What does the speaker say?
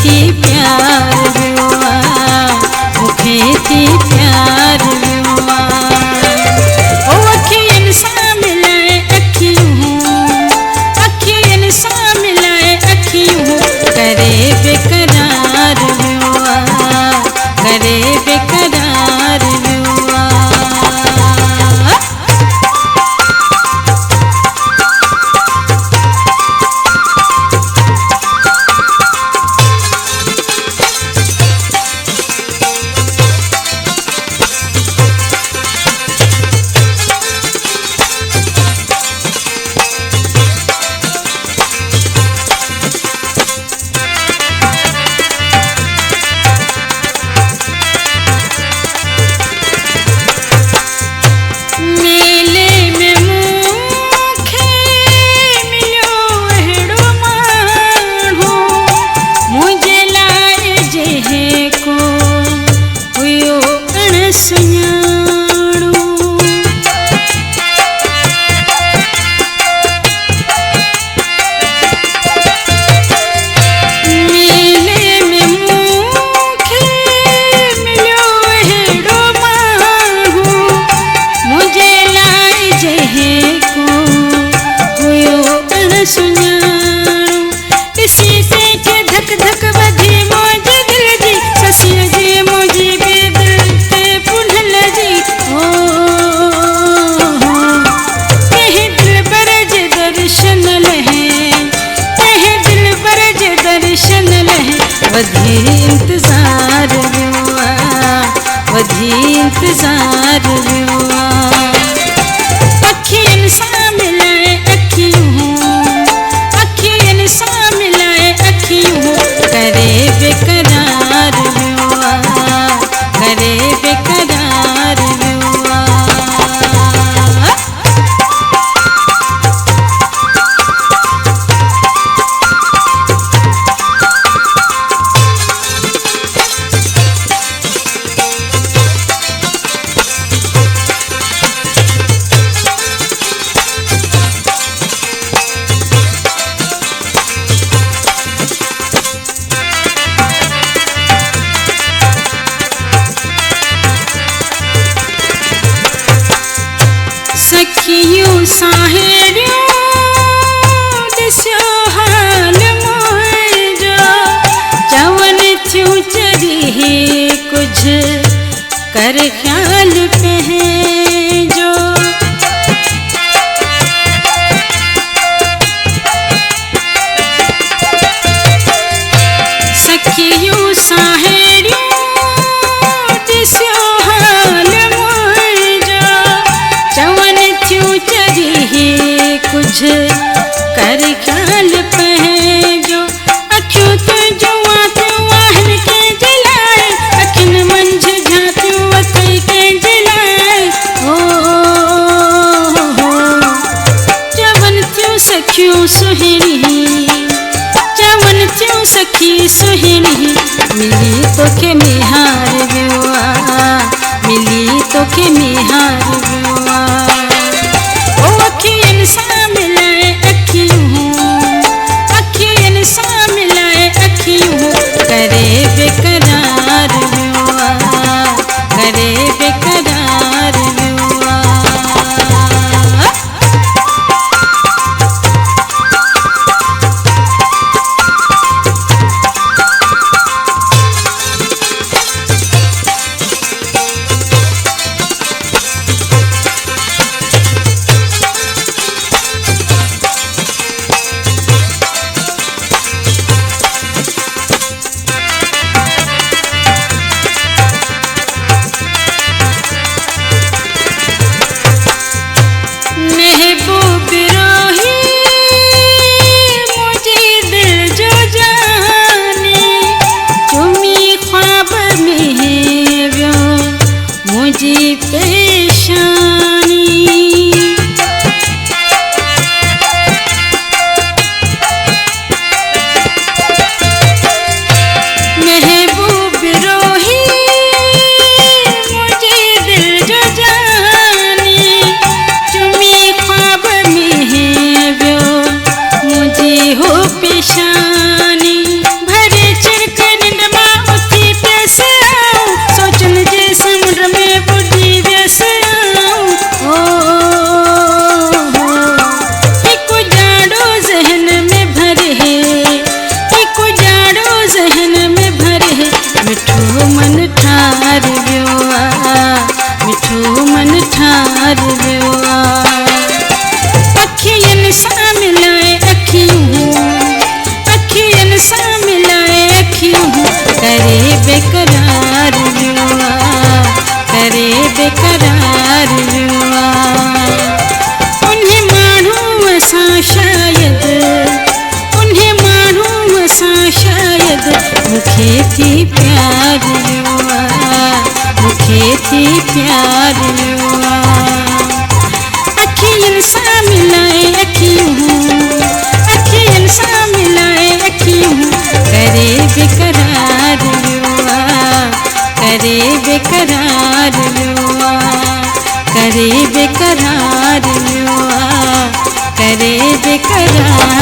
थी प्यार हुआ, मूंखे थी प्यार हुआ। ओ अखियुनि सां मिलाए अखियूं, अखियुनि सां मिलाए अखियूं, करे बेकरार हुआ, करे बेकरार हुआ। वधी इंतजार हुआ, वधी इंतजार हुआ। अखियुनि सां मिलाए अखियूं, अखियुनि सां मिलाए अखियूं, करे बेकरार हुआ, करे बेकरार हुआ। सखियूं साहेड़ियूं ॾिसो हाल मुंहिंजो, चवनि थियूं चरी कुझु कर ख़्याल पंहिंजो। सखियूं साहेड़ियूं ॾिसो हाल मुंहिंजो, चवनि थियूं चरी कुझु कर ख़्याल पंहिंजो। अखियूं तुंहिंजूं थियूं आहिनि कंहिंजे लाइ, अखियुनि मंझि झांकियूं अथई कंहिंजे लाइ। हो चवनि थियूं सखियूं सुहिणी, चवनि थियूं सखी सुहिणी, मिली तोखे निहार वियो आ, मिली तोखे निहार वियो आ। ओ अखियुनि सां मिलाए अखियूं, अखियुनि सां मिलाए अखियूं, करे बेकरार हुआ, करे बेकरार हुआ। बेकरार